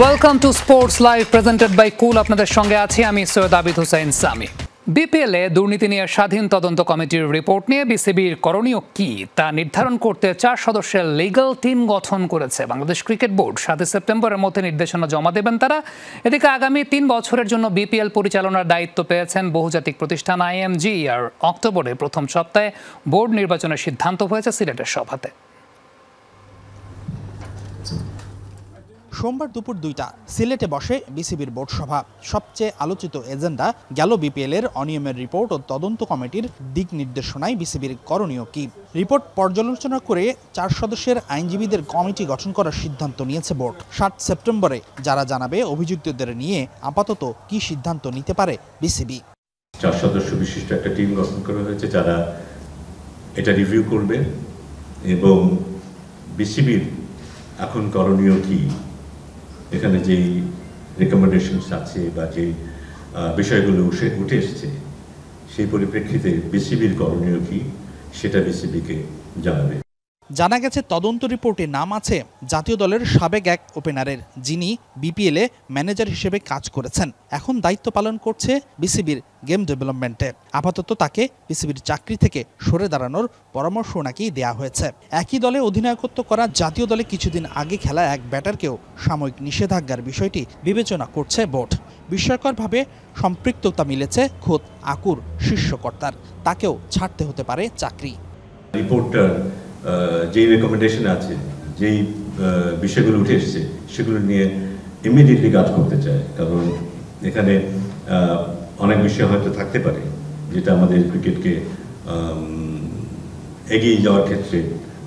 Welcome to sports live presented by cool. আপনাদের সঙ্গে আছি আমি সৈয়দ আবিদ হুসাইন সামি। বিপিএলে দুর্নীতি নিয়ে স্বাধীন তদন্ত কমিটির রিপোর্ট নিয়ে বিসিবির করণীয় কি তা নির্ধারণ করতে 4 সদস্যের লিগ্যাল টিম গঠন করেছে বাংলাদেশ ক্রিকেট বোর্ড। 7 সেপ্টেম্বরের মধ্যে নির্দেশনা জমা দেবেন তারা। এদিকে আগামী 3 বছরের জন্য বিপিএল পরিচালনার দায়িত্ব পেয়েছেন বহুজাতিক প্রতিষ্ঠান IMG। আর অক্টোবরে প্রথম সপ্তাহে বোর্ড নির্বাচনের সিদ্ধান্ত হয়েছে সিলেটের সভাতে। সোমবার দুপুর 2টা সিলেটে বসে বিসিবির বোর্ড সভা। সবচেয়ে আলোচিত এজেন্ডা গেল বিপিএলের অনিয়মের রিপোর্ট ও তদন্ত কমিটির দিক নির্দেশনায় বিসিবির করণীয় কি। রিপোর্ট পর্যালোচনা করে 4 সদস্যের আইনজীবীদের কমিটি গঠন করার সিদ্ধান্ত নিয়েছে বোর্ড। 7 সেপ্টেম্বরে যারা জানাবে অভিযুক্তদের নিয়ে আপাতত কি সিদ্ধান্ত নিতে পারে বিসিবি। 4 সদস্য বিশিষ্ট একটা টিম গঠন করা হয়েছে যারা এটা রিভিউ করবে এবং বিসিবির এখন করণীয় কি, এখানে যেই রেকমেন্ডেশনস আছে বা যে বিষয়গুলো উঠে এসেছে সেই পরিপ্রেক্ষিতে বিসিবির করণীয় কি সেটা বিসিবিকে জানাবে। জানা গেছে তদন্ত রিপোর্টে নাম আছে জাতীয় দলের সাবেক এক ওপেনারের, যিনি বিপিএলে ম্যানেজার হিসেবে কাজ করেছেন। এখন দায়িত্ব পালন করছে বিসিবির গেম ডেভেলপমেন্টে। আপাতত তাকে বিসিবির চাকরি থেকে সরে দাঁড়ানোর পরামর্শ নাকি দেয়া হয়েছে। একই দলে অধিনায়কত্ব করা জাতীয় দলে কিছুদিন আগে খেলা এক ব্যাটারকেও সাময়িক নিষেধাজ্ঞার বিষয়টি বিবেচনা করছে বোর্ড। বিস্ময়করভাবে সম্পৃক্ততা মিলেছে খোদ আকুর শীর্ষকর্তার, তাকেও ছাড়তে হতে পারে চাকরি। রিপোর্টটার যেই রেকমেন্ডেশন আছে, যেই বিষয়গুলো উঠে এসেছে সেগুলো নিয়ে ইমিডিয়েটলি কাজ করতে চায়, কারণ এখানে অনেক বিষয় হয়তো থাকতে পারে যেটা আমাদের ক্রিকেটকে এগিয়ে যাওয়ার ক্ষেত্রে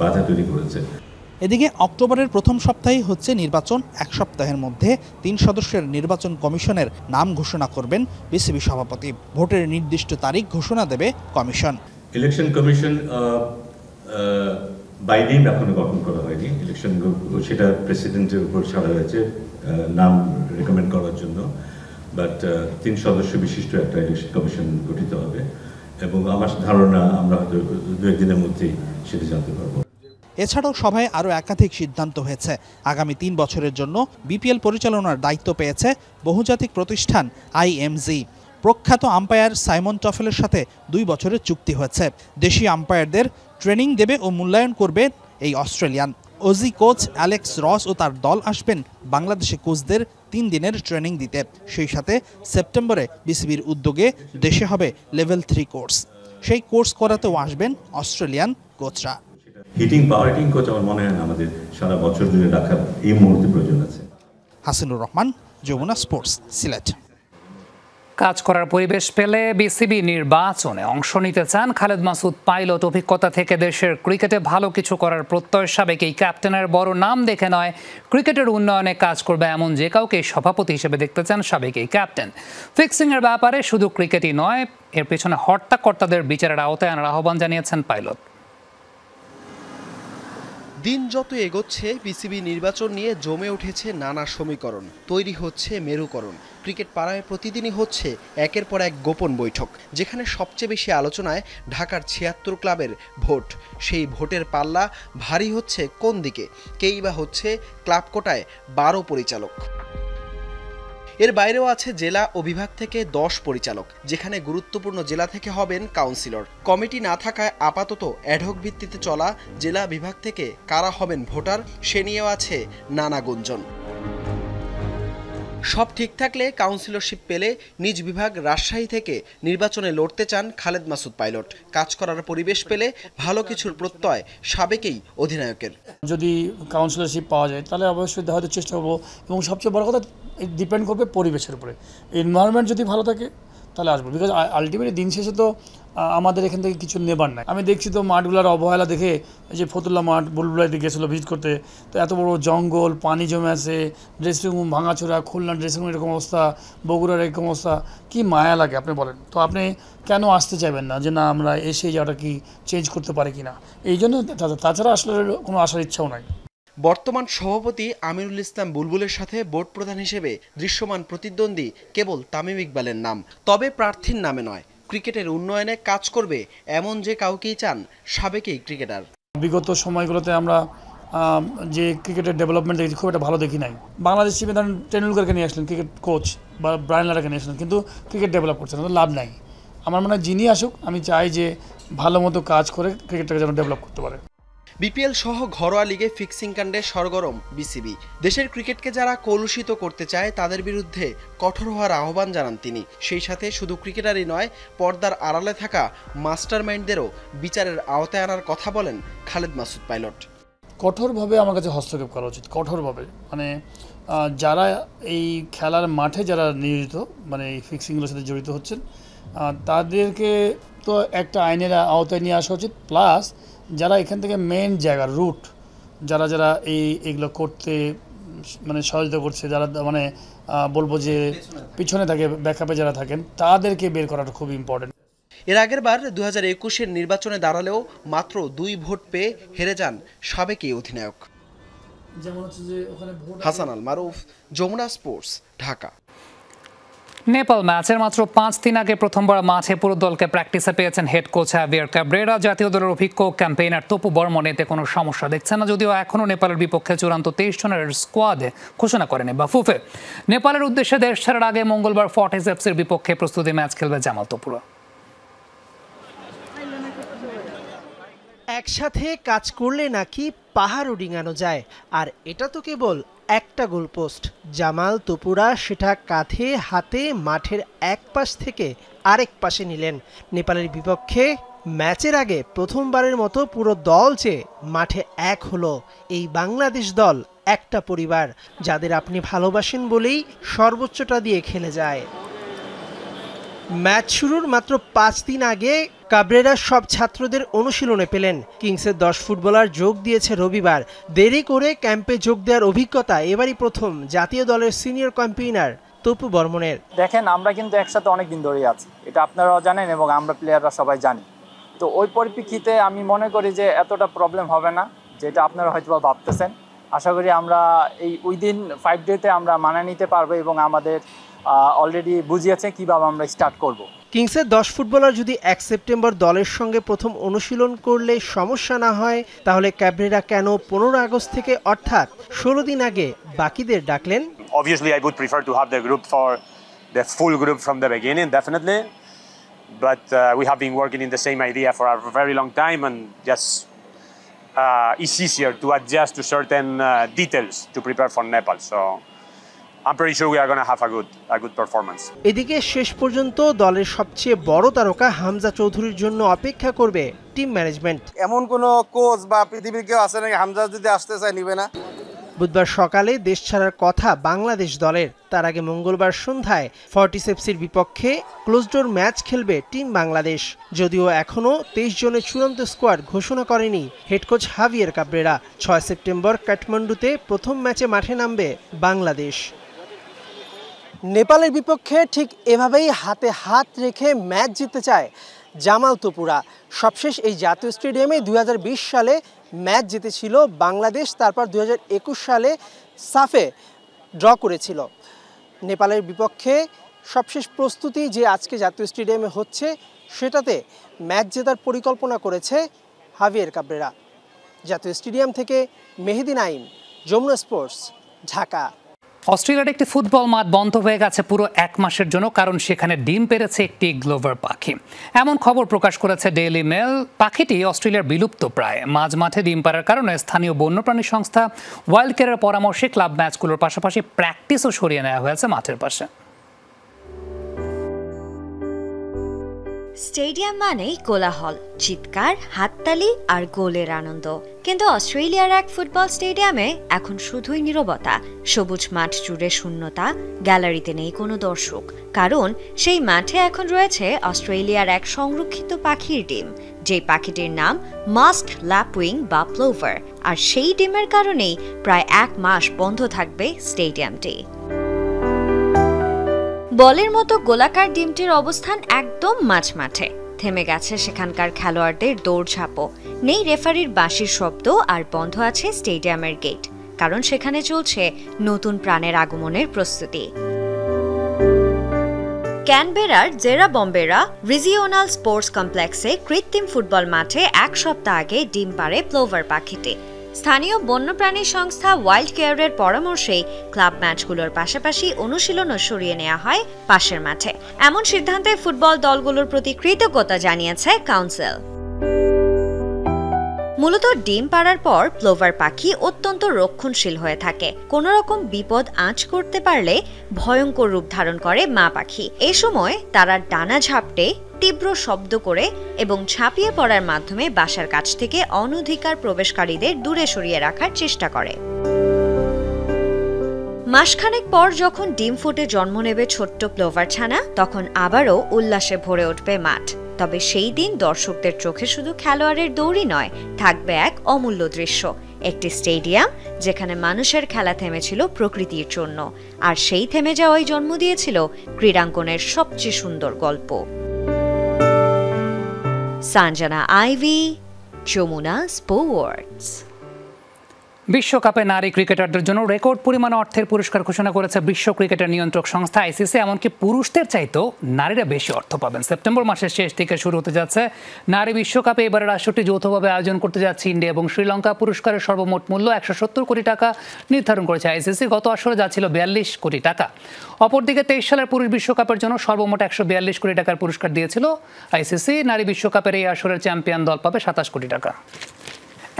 বাধা তৈরি করেছে। এদিকে অক্টোবরের প্রথম সপ্তাহেই হচ্ছে নির্বাচন। 1 সপ্তাহের মধ্যে 3 সদস্যের নির্বাচন কমিশনের নাম ঘোষণা করবেন বিসিবি সভাপতি। ভোটের নির্দিষ্ট তারিখ ঘোষণা দেবে commission. Election commission by name এখনো গঠন করা হয়নি। ইলেকশন সেটা প্রেসিডেন্টের উপর ছাড়া হয়েছে নাম রেকমেন্ড করার জন্য, বাট 3 সদস্য বিশিষ্ট একটা ইলেকশন কমিশন গঠিত হবে এবং আমার ধারণা আমরা হয়তো 2-1 দিনের মধ্যেই সেটা জানতে পারবো। এছাড়াও সভায় আরও একাধিক সিদ্ধান্ত হয়েছে। আগামী 3 বছরের জন্য বিপিএল পরিচালনার দায়িত্ব পেয়েছে বহুজাতিক প্রতিষ্ঠান IMG। প্রখ্যাত আম্পায়ার সাইমন টফেলের সাথে 2 বছরের চুক্তি হয়েছে। দেশি আম্পায়ারদের ট্রেনিং দেবে ও মূল্যায়ন করবে এই অস্ট্রেলিয়ান। অজি কোচ অ্যালেক্স রস ও তার দল আসবেন বাংলাদেশি কোচদের 3 দিনের ট্রেনিং দিতে। সেই সাথে সেপ্টেম্বরে বিসিবির উদ্যোগে দেশে হবে লেভেল 3 কোর্স। সেই কোর্স করাতেও আসবেন অস্ট্রেলিয়ান কোচরা। হিটিং কোচ আমার মনে হয় আমাদের সারা বছর ধরে রাখার এই মুহূর্তে প্রয়োজন আছে। হাসিনুর রহমান, যমুনা স্পোর্টস, সিলেট। কাজ করার পরিবেশ পেলে বিসিবি নির্বাচনে অংশ নিতে চান খালেদ মাসুদ পাইলট। অভিজ্ঞতা থেকে দেশের ক্রিকেটে ভালো কিছু করার প্রত্যয়। সাবেক এই ক্যাপ্টেনের বড় নাম দেখে নয়, ক্রিকেটের উন্নয়নে কাজ করবে এমন যে কাউকে সভাপতি হিসেবে দেখতে চান সাবেক এই ক্যাপ্টেন। ফিক্সিংয়ের ব্যাপারে শুধু ক্রিকেটই নয়, এর পেছনে হর্তাকর্তাদের বিচারের আওতায় আনার আহ্বান জানিয়েছেন পাইলট। দিন যত এগোচ্ছে বিসিবি নির্বাচন নিয়ে জমে উঠেছে নানা সমীকরণ, তৈরি হচ্ছে মেরুকরণ। ক্রিকেট পাড়ায় প্রতিদিনই হচ্ছে একের পর এক গোপন বৈঠক, যেখানে সবচেয়ে বেশি আলোচনায় ঢাকার 76 ক্লাবের ভোট। সেই ভোটের পাল্লা ভারী হচ্ছে কোন দিকে? কেই বা হচ্ছে ক্লাব কোটায় 12 পরিচালক। এর বাইরেও আছে জেলা ও বিভাগ থেকে 10 পরিচালক, যেখানে গুরুত্বপূর্ণ জেলা থেকে হবেন কাউন্সিলর। কমিটি না থাকায় আপাতত অ্যাডহক ভিত্তিতে চলা জেলা বিভাগ থেকে কারা হবেন ভোটার সে নিয়েও আছে নানা গুঞ্জন। সব ঠিক থাকলে কাউন্সিলরশিপ পেলে নিজ বিভাগ রাজশাহী থেকে নির্বাচনে লড়তে চান খালেদ মাসুদ পাইলট। কাজ করার পরিবেশ পেলে ভালো কিছুর প্রত্যয় সাবেকেই অধিনায়কের। যদি কাউন্সিলরশিপ পাওয়া যায় তাহলে অবশ্যই হয়তো চেষ্টা করবো, এবং সবচেয়ে বড় কথা ডিপেন্ড করবে পরিবেশের উপরে। এনভায়রনমেন্ট যদি ভালো থাকে তাহলে আসবো, বিকজ আলটিমেটলি দিন শেষে তো আমাদের এখান থেকে কিছু নেবার নাই। আমি দেখছি তো মাঠগুলোর অবহেলা দেখে, যে ফতুল্লা মাঠ বুলবুলাইতে গেছিলো ভিজিট করতে, তো এত বড় জঙ্গল, পানি জমে আছে, ড্রেসিং রুম ভাঙাচোরা, খুলনা ড্রেসিং রুম এরকম অবস্থা, বগুড়ার এরকম অবস্থা, কি মায়া লাগে আপনি বলেন। তো আপনি কেন আসতে চাইবেন না যে না আমরা এসে জায়গাটা কি চেঞ্জ করতে পারি কিনা, এই জন্য। তাছাড়া আসলে কোনো আসার ইচ্ছাও নাই। বর্তমান সভাপতি আমিরুল ইসলাম বুলবুলের সাথে বোর্ড প্রধান হিসেবে দৃশ্যমান প্রতিদ্বন্দ্বী কেবল তামিম ইকবালের নাম। তবে প্রার্থীর নামে নয়, ক্রিকেটের উন্নয়নে কাজ করবে এমন যে কাউকেই চান সাবেক এই ক্রিকেটার। বিগত সময়গুলোতে আমরা যে ক্রিকেটের ডেভেলপমেন্ট দেখি খুব একটা ভালো দেখি নাই। বাংলাদেশ টিমে ধরেন টেন্ডুলকারকে নিয়ে আসলেন ক্রিকেট কোচ, বা ব্রায়ান লারাকে নিয়ে আসলেন, কিন্তু ক্রিকেট ডেভেলপ করছে না, লাভ নাই। আমার মনে হয় যিনি আসুক আমি চাই যে ভালো মতো কাজ করে ক্রিকেটটাকে যেন ডেভেলপ করতে পারে। বিপিএল সহ ঘরোয়া লিগে ফিক্সিং কাণ্ডে সরগরম বিসিবি। দেশের ক্রিকেটকে যারা কলুষিত করতে চায় তাদের বিরুদ্ধে কঠোর হওয়ার আহ্বান জানান তিনি। সেই সাথে শুধু ক্রিকেটারই নয়, পর্দার আড়ালে থাকা মাস্টারমাইন্ডদেরও বিচারের আওতায় আনার কথা বলেন খালেদ মাসুদ পাইলট। কঠোরভাবে আমার কাছে হস্তক্ষেপ করা উচিত, কঠোরভাবে। মানে যারা এই খেলার মাঠে যারা নিয়োজিত, মানে এই ফিক্সিংগুলোর সাথে জড়িত হচ্ছেন, তাদেরকে তো একটা আইনের আওতায় নিয়ে আসা উচিত। প্লাস যারা এখান থেকে মেন জায়গা রুট, যারা এইগুলো করতে মানে সহযোগিতা করছে, যারা মানে বলবো যে পিছনে থাকে, ব্যাকআপে যারা থাকেন, তাদেরকে বের করাটা খুব ইম্পর্টেন্ট। এর আগের বার 2021-এর নির্বাচনে দাঁড়ালেও মাত্র 2 ভোট পেয়ে হেরে যান সাবেক এই অধিনায়ক। হাসান আল মারুফ, যমুনা স্পোর্টস, ঢাকা। নেপাল ম্যাচের মাত্র 5 দিন আগে প্রথমবার মাঠে পুরো দলকে প্র্যাকটিসে পেয়েছেন হেড কোচ হাভিয়ার কাবরেরা। জাতীয় দলের অভিজ্ঞ ক্যাম্পেইনার তপু বর্মন এতে কোনো সমস্যা দেখছেন না, যদিও এখনও নেপালের বিপক্ষে চূড়ান্ত 23 জনের স্কোয়াডে ঘোষণা করেনি বাফুফে। নেপালের উদ্দেশ্যে দেশ ছাড়ার আগে মঙ্গলবার ফর্টিস এফসির বিপক্ষে প্রস্তুতি ম্যাচ খেলবে জামাল তপুরা। একসাথে কাজ করলে নাকি পাহাড়ও ডিঙানো যায়, আর এটা তো কেবল একটা গোলপোস্ট। জামাল তপুরা সেটা কাঁধে হাতে মাঠের এক পাশ থেকে আরেক পাশে নিলেন। নেপালের বিপক্ষে ম্যাচের আগে প্রথমবারের মতো পুরো দল যে মাঠে এক হলো। এই বাংলাদেশ দল একটা পরিবার, যাদের আপনি ভালোবাসেন বলেই সর্বোচ্চটা দিয়ে খেলে যায়। ম্যাচ শুরুর মাত্র 5 দিন আগে কাবরেরা সব ছাত্রদের অনুশীলনে পেলেন। কিংসের 10 ফুটবলার যোগ দিয়েছে রবিবার। দেরি করে ক্যাম্পে যোগ দেওয়ার অভিজ্ঞতা এবারই প্রথম জাতীয় দলের সিনিয়র ক্যাম্পেইনার তপু বর্মনের। দেখেন, আমরা কিন্তু একসাথে অনেক দিন ধরেই আছি, এটা আপনারাও জানেন এবং আমরা প্লেয়াররা সবাই জানি। তো ওই পরিপ্রেক্ষিতে আমি মনে করি যে এতটা প্রবলেম হবে না, যেটা আপনারা হয়তো ভাবতেছেন। আশা করি আমরা এই উইদিন 5 ডেতে আমরা মানিয়ে নিতে পারবো এবং আমাদের অলরেডি বুঝিয়েছে কিভাবে আমরা স্টার্ট করব। কিংসের 10 ফুটবলার যদি 1 সেপ্টেম্বর দলের সঙ্গে প্রথম অনুশীলন করলে সমস্যা না হয়, তাহলে ক্যাবরেরা কেন 15 আগস্ট থেকে অর্থাৎ 16 দিন আগে বাকিদের ডাকলেন? Obviously I would prefer to have the group for the full group from the beginning, definitely, but we have been working in the same idea for a very long time, and just it's easier to adjust to certain details to prepare for Nepal, so I'm pretty sure we are going to have a good performance. এদিকে শেষ পর্যন্ত দলের সবচেয়ে বড় তারকা হামজা চৌধুরীর জন্য অপেক্ষা করবে টিম ম্যানেজমেন্ট। এমন কোনো কোচ বা পৃথিবীর কেউ আছে নাকি হামজা যদি আসতে চায় নিবে না? বুধবার সকালে দেশ ছাড়ার কথা বাংলাদেশ দলের। তার আগে মঙ্গলবার সন্ধ্যায় ফর্টিস এফসির বিপক্ষে ক্লোজডোর ম্যাচ খেলবে টিম বাংলাদেশ। যদিও এখনও 23 জনের চূড়ান্ত স্কোয়াড ঘোষণা করেনি head coach Javier Cabrera. 6 September কাঠমান্ডুতে প্রথম ম্যাচে মাঠে নামবে বাংলাদেশ। নেপালের বিপক্ষে ঠিক এভাবেই হাতে হাত রেখে ম্যাচ জিততে চায় জামাল তপুরা। সবশেষ এই জাতীয় স্টেডিয়ামে 2020 সালে ম্যাচ জিতেছিল বাংলাদেশ, তারপর 2021 সালে সাফে ড্র করেছিল। নেপালের বিপক্ষে সবশেষ প্রস্তুতি যে আজকে জাতীয় স্টেডিয়ামে হচ্ছে, সেটাতে ম্যাচ জেতার পরিকল্পনা করেছে হাভিয়ার কাবরেরা। জাতীয় স্টেডিয়াম থেকে মেহেদি নাইম, যমুনা স্পোর্টস, ঢাকা। অস্ট্রেলিয়ার একটি ফুটবল মাঠ বন্ধ হয়ে গেছে পুরো 1 মাসের জন্য, কারণ সেখানে ডিম পেড়েছে একটি গ্লোভার পাখি। এমন খবর প্রকাশ করেছে ডেইলি মেল। পাখিটি অস্ট্রেলিয়ার বিলুপ্ত প্রায়। মাঝ মাঠে ডিম পাড়ার কারণে স্থানীয় বন্যপ্রাণী সংস্থা ওয়াইল্ড কেয়ারের পরামর্শে ক্লাব ম্যাচগুলোর পাশাপাশি প্র্যাকটিসও সরিয়ে নেওয়া হয়েছে মাঠের পাশে। স্টেডিয়াম মানেই কোলাহল, চিৎকার, হাততালি আর গোলের আনন্দ। কিন্তু অস্ট্রেলিয়ার এক ফুটবল স্টেডিয়ামে এখন শুধুই নীরবতা। সবুজ মাঠ জুড়ে শূন্যতা, গ্যালারিতে নেই কোনো দর্শক, কারণ সেই মাঠে এখন রয়েছে অস্ট্রেলিয়ার এক সংরক্ষিত পাখির ডিম, যে পাখিটির নাম মাস্ট ল্যাপউইং বা প্লোভার। আর সেই ডিমের কারণেই প্রায় 1 মাস বন্ধ থাকবে স্টেডিয়ামটি। বলের মতো গোলাকার ডিমটির অবস্থান একদম মাঝমাঠে। থেমে গেছে সেখানকার খেলোয়াড়দের দৌড়ঝাঁপও, নেই রেফারির বাঁশির শব্দ, আর বন্ধ আছে স্টেডিয়ামের গেট, কারণ সেখানে চলছে নতুন প্রাণের আগমনের প্রস্তুতি। ক্যানবেরার জেরা বম্বেরা রিজিওনাল স্পোর্টস কমপ্লেক্সে কৃত্রিম ফুটবল মাঠে 1 সপ্তাহ আগে ডিম পাড়ে প্লোভার পাখিটি। স্থানীয় বন্যপ্রাণী সংস্থা ওয়াইল্ড কেয়ারের পরামর্শেই ক্লাব ম্যাচগুলোর পাশাপাশি অনুশীলনও সরিয়ে নেওয়া হয় পাশের মাঠে। এমন সিদ্ধান্তে ফুটবল দলগুলোর প্রতি কৃতজ্ঞতা জানিয়েছে কাউন্সিল। মূলত ডিম পাড়ার পর প্লোভার পাখি অত্যন্ত রক্ষণশীল হয়ে থাকে। কোনো রকম বিপদ আঁচ করতে পারলে ভয়ঙ্কর রূপ ধারণ করে মা পাখি। এ সময় তারা ডানা ঝাপটে তীব্র শব্দ করে এবং ঝাঁপিয়ে পড়ার মাধ্যমে বাসার কাছ থেকে অনধিকার প্রবেশকারীদের দূরে সরিয়ে রাখার চেষ্টা করে। মাসখানেক পর যখন ডিম ফুটে জন্ম নেবে ছোট্ট প্লোভার ছানা, তখন আবারও উল্লাসে ভরে উঠবে মাঠ। তবে সেই দিন দর্শকদের চোখে শুধু খেলোয়াড়ের দৌড়ই নয়, থাকবে এক অমূল্য দৃশ্য, একটি স্টেডিয়াম যেখানে মানুষের খেলা থেমেছিল প্রকৃতির জন্য, আর সেই থেমে যাওয়াই জন্ম দিয়েছিল ক্রীড়াঙ্গনের সবচেয়ে সুন্দর গল্প। সানজানা আইভি, যমুনা স্পোর্টস। বিশ্বকাপে নারী ক্রিকেটারদের জন্য রেকর্ড পরিমাণ অর্থের পুরস্কার ঘোষণা করেছে বিশ্ব ক্রিকেটের নিয়ন্ত্রক সংস্থা আইসিসি। এমনকি পুরুষদের চাইতেও নারীরা বেশি অর্থ পাবেন। সেপ্টেম্বর মাসের শেষ থেকে শুরু হতে যাচ্ছে নারী বিশ্বকাপে এবারের আসরটি যৌথভাবে আয়োজন করতে যাচ্ছে ইন্ডিয়া এবং শ্রীলঙ্কা। পুরস্কারের সর্বমোট মূল্য 170 কোটি টাকা নির্ধারণ করেছে আইসিসি। গত আসরে যা ছিল 42 কোটি টাকা। অপরদিকে 23 সালের পুরুষ বিশ্বকাপের জন্য সর্বমোট 142 কোটি টাকার পুরস্কার দিয়েছিল আইসিসি। নারী বিশ্বকাপের এই আসরের চ্যাম্পিয়ন দল পাবে 27 কোটি টাকা।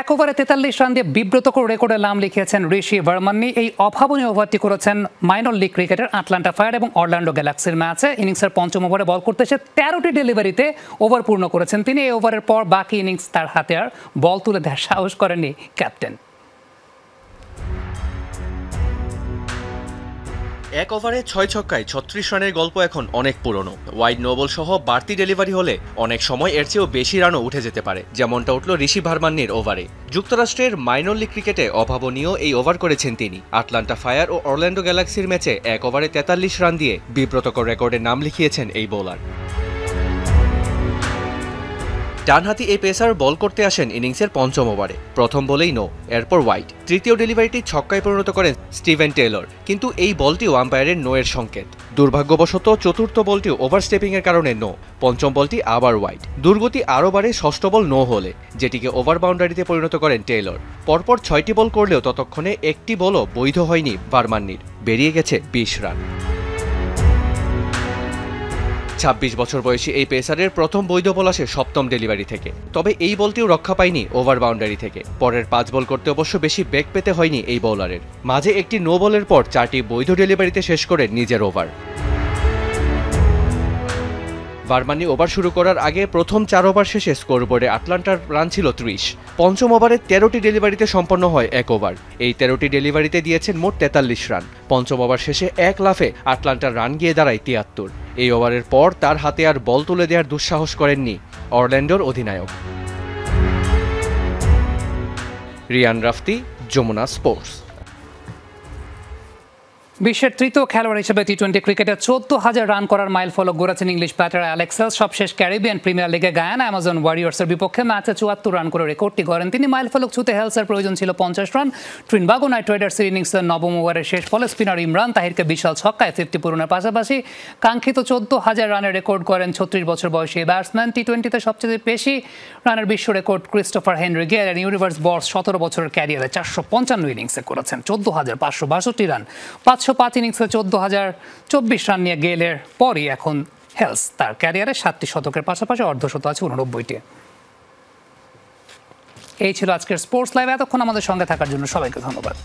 এক ওভারে 43 রান দিয়ে বিব্রতকর রেকর্ডে নাম লিখিয়েছেন ঋষি বর্মণী। এই অভাবনীয় ওভারটি করেছেন মাইনর লিগ ক্রিকেটের আটলান্টা ফায়ার এবং অরল্যান্ডো গ্যালাক্সির ম্যাচে। ইনিংসের পঞ্চম ওভারে বল করতে এসে 13টি ডেলিভারিতে ওভার পূর্ণ করেছেন তিনি। এই ওভারের পর বাকি ইনিংস তার হাতে আর বল তুলে দেওয়ার সাহস করেননি ক্যাপ্টেন। এক ওভারে 6 ছক্কায় 36 রানের গল্প এখন অনেক পুরনো। ওয়াইড নোবল সহ বাড়তি ডেলিভারি হলে অনেক সময় এর চেয়েও বেশি রানও উঠে যেতে পারে, যেমনটা উঠল ঋষি ভার্মান্নির ওভারে। যুক্তরাষ্ট্রের মাইনর লিগ ক্রিকেটে অভাবনীয় এই ওভার করেছেন তিনি। আটলান্টা ফায়ার ও অরল্যান্ডো গ্যালাক্সির ম্যাচে এক ওভারে 43 রান দিয়ে বিব্রতকর রেকর্ডে নাম লিখিয়েছেন এই বোলার। ডানহাতি এই পেসার বল করতে আসেন ইনিংসের পঞ্চম ওভারে। প্রথম বলেই নো, এরপর ওয়াইড। তৃতীয় ডেলিভারিটি ছক্কায় পরিণত করেন স্টিভেন টেলর, কিন্তু এই বলটিও আম্পায়ারের নো এর সংকেত। দুর্ভাগ্যবশত চতুর্থ বলটিও ওভারস্টেপিং এর কারণে নো। পঞ্চম বলটি আবার ওয়াইড। দুর্গতি আরও বাড়ে ষষ্ঠ বল নো হলে, যেটিকে ওভার বাউন্ডারিতে পরিণত করেন টেলর। পরপর 6টি বল করলেও ততক্ষণে একটি বলও বৈধ হয়নি ভার্মান্নির। বেরিয়ে গেছে 20 রান। 26 বছর বয়সী এই পেসারের প্রথম বৈধ বল আসে সপ্তম ডেলিভারি থেকে। তবে এই বলটিও রক্ষা পায়নি ওভার বাউন্ডারি থেকে। পরের 5 বল করতে অবশ্য বেশি বেগ পেতে হয়নি এই বোলারের। মাঝে একটি নো বলের পর 4টি বৈধ ডেলিভারিতে শেষ করে নিজের ওভার। ভার্মান্নি ওভার শুরু করার আগে প্রথম 4 ওভার শেষে স্কোরবোর্ডে আটলান্টার রান ছিল 30। পঞ্চম ওভারে 13টি ডেলিভারিতে সম্পন্ন হয় এক ওভার। এই 13টি ডেলিভারিতে দিয়েছেন মোট 43 রান। পঞ্চম ওভার শেষে এক লাফে আটলান্টার রান গিয়ে দাঁড়ায় 73। এই ওভারের পর তার হাতে আর বল তুলে দেওয়ার দুঃসাহস করেননি অরল্যান্ডোর অধিনায়ক। রিয়ান রাফতি, যমুনা স্পোর্টস। বিশ্বের তৃতীয় খেলোয়াড় হিসেবে টি-20 ক্রিকেটে 14,000 রান করার মাইল ফলক গড়েছেন ইংলিশ ব্যাটার অ্যালেক্স হেলস। সবশেষ ক্যারিবিয়ান প্রিমিয়ার লিগে গায়ানা অ্যামাজন ওয়ারিয়র্সের বিপক্ষে ম্যাচে 74 রান করে রেকর্ডটি গড়েন তিনি। মাইল ফলক ছুঁতে হেলসের প্রয়োজন ছিল 50 রান। ট্রিনবাগো নাইট রাইডার্সের ইনিংসের নবম ওভারের শেষ বলে স্পিনার ইমরান তাহিরকে বিশাল ছক্কায় 50 পূরণের পাশাপাশি কাঙ্ক্ষিত 14,000 রানের রেকর্ড করেন 36 বছর বয়সী ব্যাটসম্যান। টি-20তে সবচেয়ে বেশি রানের বিশ্ব রেকর্ড ক্রিস্টোফার হেনরি গেলের। ইউনিভার্স বস 17 বছরের ক্যারিয়ারে 455 ইনিংসে করেছেন 14,562 রান। 505 ইনিংসে 14,024 রান নিয়ে গেলের পরই এখন হেলস তার ক্যারিয়ারে 7টি শতকের পাশাপাশি অর্ধশত আছে 89টি। এই ছিল আজকের স্পোর্টস লাইভ। এতক্ষণ আমাদের সঙ্গে থাকার জন্য সবাইকে ধন্যবাদ।